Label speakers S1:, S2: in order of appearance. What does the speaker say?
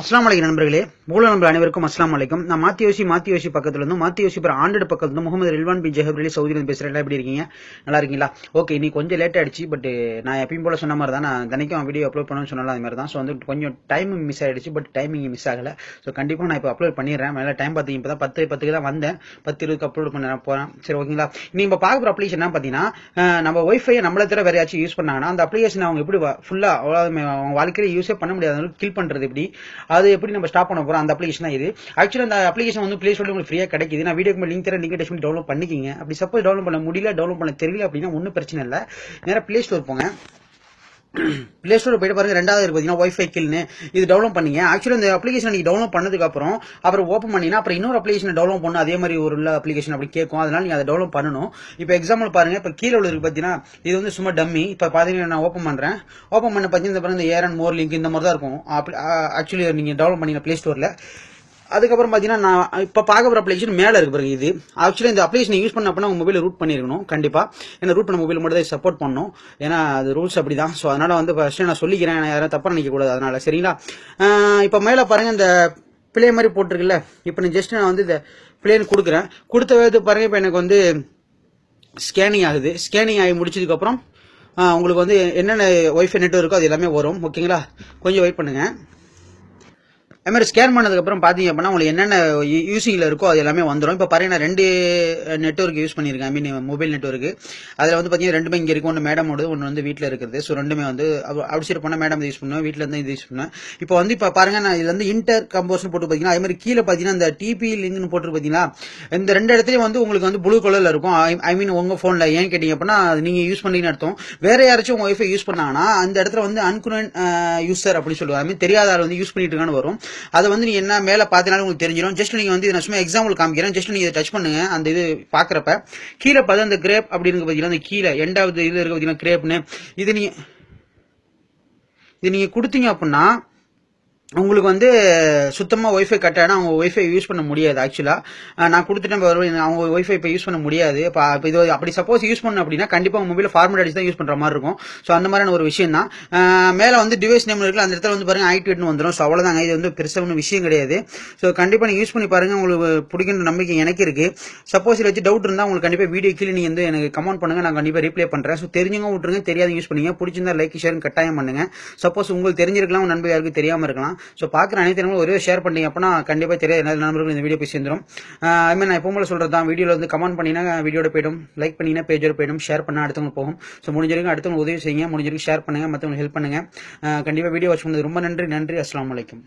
S1: அஸ்லாம் வலைக்கும் நண்பர்களே, மூல நண்பர் அனைவருக்கும் அஸ்லாம் வலைக்கும். நான் மாத்தி யோசி பக்கத்துல இருந்தும் மாத்தி யோசி ஆண்டட் பக்கத்துல இருந்து முகமது ரில்வான் பின் ஜஹப் அலி சவுதியிலிருந்து பேசுறேன். எப்படி இருக்கீங்க? நல்லா இருக்கீங்களா? ஓகே, இன்னைக்கு கொஞ்சம் லேட் ஆயிடுச்சு. பட் நான் எப்பயும் போல சொன்ன மாதிரி தான், நான் தினைக்கும் வீடியோ அப்லோட் பண்ணணும்னு சொன்னால அது மாதிரி தான். ஸோ வந்து கொஞ்சம் டைம் மிஸ் ஆயிடுச்சு, பட் டைமிங் மிஸ் ஆகல. ஸோ கண்டிப்பா நான் இப்போ அப்லோட் பண்ணிடுறேன். மேலே டைம் பார்த்தீங்க இப்போ தான் 10:10 தான் வந்தேன். 10:20 அப்லோட் பண்ண போறேன். சரி, ஓகேங்களா? நீ இப்போ பார்க்குற அப்ளிகேஷன் என்ன பார்த்தீங்கன்னா, நம்ம ஒய்ஃபை நம்மள தவிர வேற யாச்சும் யூஸ் பண்ணாங்கன்னா அந்த அப்ளிகேஷன் அவங்க எப்படி ஃபுல்லா அவங்க வாழ்க்கையில யூஸே பண்ண முடியாத கில் பண்றது எப்படி, அது எப்படி நம்ம ஸ்டாப் பண்ண போறோம், அந்த அப்ளிகேஷன் தான் இது. ஆக்சுவலா அந்த அப்ளிகேஷன் வந்து பிளே ஸ்டோர்ல உங்களுக்கு ஃப்ரீயா கிடைக்குது. நான் வீடியோக்கு லிங்க் தரேன், நீங்க டெஸ்ட் பண்ணி டவுன்லோட் பண்ணிக்கிங்க. அப்படி சப்போஸ் டவுன்லோட் பண்ண முடியல, டவுன்லோட் பண்ண தெரியல அப்படின்னா ஒன்றும் பிரச்சனை இல்லை. நேரா பிளே ஸ்டோர் போங்க. பிளே ஸ்டோர் போயிட்டு பாருங்க, ரெண்டாவது இருக்கு பாத்தீங்கன்னா ஒய்ஃபை கில்னு, இது டவுன்லோட் பண்ணீங்க. ஆக்சுவலா இந்த அப்ளிகேஷன் நீங்க டவுன்லோட் பண்ணதுக்கு அப்புறம் ஓப்பன் பண்ணீங்கன்னா அப்புறம் இன்னொரு அப்ளிகேஷன் டவுன்லோட் பண்ணணும், அதே மாதிரி ஒரு அப்ளிகேஷன் அப்படி கேட்கும். அதனால நீங்க அதை டவுன்லோட் பண்ணணும். இப்போ எக்ஸாம்பிள் பாருங்க, இப்போ கீழே உள்ள இருக்கு பாத்தீங்கன்னா இது வந்து சும்மா டம்மி. இப்போ பாத்தீங்கன்னா நான் ஓப்பன் பண்றேன். ஓப்பன் பண்ண பாத்தீங்கன்னா இந்த ஏர் அண்ட் மோர் லிங்க் இந்த மாதிரி தான் இருக்கும். ஆக்சுவலி நீங்க டவுன்லோட் பண்ணீங்க பிளே ஸ்டோர்ல. அதுக்கப்புறம் பாத்தீங்கன்னா நான் இப்ப பார்க்க போற அப்ளிகேஷன் மேல இருக்கு பாருங்க. இது ஆக்சுவலி இந்த அப்ளிகேஷன் யூஸ் பண்ண அப்படின்னா உங்க மொபைல் ரூட் பண்ணிருக்கணும் கண்டிப்பா. ஏன்னா ரூட் பண்ண மொபைல் மட்டும் தான் சப்போர்ட் பண்ணணும். ஏன்னா அது ரூல்ஸ் அப்படிதான். ஸோ அதனால வந்து ஃபர்ஸ்ட் நான் சொல்லிக்கிறேன், யாரும் தப்பா நினைக்க கூடாது. அதனால சரிங்களா? இப்ப மேல பாருங்க, இந்த பிளே மாதிரி போட்டிருக்குல்ல. இப்ப நான் வந்து இந்த பிளேன்னு கொடுக்குறேன். கொடுத்த வேகத்து பாருங்க, இப்ப எனக்கு வந்து ஸ்கேனிங் ஆகுது. ஸ்கேனிங் ஆகி முடிச்சதுக்கு அப்புறம் உங்களுக்கு வந்து என்னென்ன ஒய்ஃபை நெட்வொர்க் இருக்கோ அது எல்லாமே வரும். ஓகேங்களா? கொஞ்சம் வெயிட் பண்ணுங்க. அது மாதிரி ஸ்கேன் பண்ணதுக்கு அப்புறம் பாத்தீங்க அப்படின்னா உங்களுக்கு என்னென்ன யூசிங்ல இருக்கோ அது எல்லாமே வந்துடும். இப்போ பாருங்க, நான் 2 நெட்வொர்க் யூஸ் பண்ணியிருக்கேன். ஐ மீன் மொபைல் நெட்வொர்க். அதில் வந்து பாத்தீங்கன்னா ரெண்டுமே இங்க இருக்கு. ஒன்று மேடமோட, ஒன்று வந்து வீட்டில் இருக்கிறது. ஸோ ரெண்டுமே வந்து அவுட் பண்ண மேடம் யூஸ் பண்ணுவேன், வீட்டில் இருந்து இது யூஸ் பண்ணுவேன். இப்போ வந்து இப்போ பாருங்க, நான் இது வந்து இன்டர் கம்போஸ்னு போட்டு பாத்தீங்கன்னா அதே மாதிரி கீழே பாத்தீங்கன்னா இந்த டிபி லிங்க்னு போட்டு பாத்தீங்கன்னா இந்த ரெண்டு இடத்துலயும் வந்து உங்களுக்கு வந்து ப்ளூ கலர்ல இருக்கும். ஐ மீன் உங்க போன்ல. ஏன் கேட்டீங்க அப்படின்னா நீங்க யூஸ் பண்ணீங்கன்னு அர்த்தம். வேற யாராச்சும் உங்க ஒய்ஃபை யூஸ் பண்ணாங்கன்னா அந்த இடத்துல வந்து அன்குனன் யூசர் அப்படின்னு சொல்லுவாங்க. ஐ மீன் தெரியாத ஆள் வந்து யூஸ் பண்ணிட்டு இருக்கான்னு வரும். அதை வந்து நீங்க என்ன மேல பாத்தீங்கன்னா உங்களுக்கு தெரிஞ்சிடும். ஜஸ்ட் நீங்க வந்து நான் சும்மா எக்ஸாம்பிள் காமிக்கிறேன். ஜஸ்ட் நீங்க டச் பண்ணுங்க. அந்த இது பாக்குறப்ப கீழே பார்த்தா அந்த கிரேப் அப்படின்னு பாத்தீங்கன்னா அந்த கீழே எண்டாவது இது இருக்கு பாத்தீங்கன்னா கிரேப்னு. இது நீங்க கொடுத்தீங்க அப்படின்னா உங்களுக்கு வந்து சுத்தமா ஒய்ஃபை கட் ஆனா அவங்க ஒய்ஃபை யூஸ் பண்ண முடியாது. ஆக்சுவலா நான் கொடுத்துட்டேன், அவங்க ஒய்ஃபை இப்போ யூஸ் பண்ண முடியாது. இப்போ இது அப்படி சப்போஸ் யூஸ் பண்ண அப்படின்னா கண்டிப்பா உங்க மொபைல் ஃபார்மேட் அடிச்சு தான் யூஸ் பண்ற மாதிரி இருக்கும். ஸோ அந்த மாதிரியான ஒரு விஷயம் தான். மேல வந்து டிவைஸ் நேம் இருக்கு, அந்த இடத்துல வந்து பாருங்க ஆக்டிவேட்னு வந்துடும். ஸோ அவ்வளவுதாங்க, இது வந்து பெருசா ஒன்றும் விஷயம் கிடையாது. ஸோ கண்டிப்பா நீங்க யூஸ் பண்ணி பாருங்க, உங்களுக்கு பிடிக்கின்ற நம்பிக்கை எனக்கு இருக்கு. சப்போஸ் இதை வச்சு டவுட் இருந்தா உங்களுக்கு கண்டிப்பா வீடியோ கீழே நீங்க வந்து எனக்கு கமெண்ட் பண்ணுங்க, நான் கண்டிப்பா ரிப்ளை பண்றேன். ஸோ தெரிஞ்சவங்க விட்டுருங்க, தெரியாத யூஸ் பண்ணீங்க. பிடிச்சிருந்தா லைக் ஷேர் கட்டாயம் பண்ணுங்க. சப்போஸ் உங்களுக்கு தெரிஞ்சிருக்கலாம், நண்பர் யாருக்கு தெரியாம இருக்கலாம். ஸோ பார்க்குற அனைத்து ஒரே ஷேர் பண்ணீங்க அப்படின்னா கண்டிப்பா தெரியாது நண்பர்கள் இந்த வீடியோ போய் சேர்ந்துடும். ஐ மீன் நான் எப்பவும் சொல்றது தான், வீடியோல வந்து கமெண்ட் பண்ணீங்கன்னா வீடியோட போயிடும், லைக் பண்ணீங்கன்னா பேஜோட போயிடும், ஷேர் பண்ணா அடுத்தவங்க போகும். ஸோ முடிஞ்சிருக்கு அடுத்தவங்க உதவி செய்யுங்க, முடிஞ்சிருக்கு ஷேர் பண்ணுங்க, மற்றவங்க ஹெல்ப் பண்ணுங்க. கண்டிப்பா வீடியோ வாட்ச் பண்ணது ரொம்ப நன்றி. அஸ்ஸலாமு அலைக்கும்.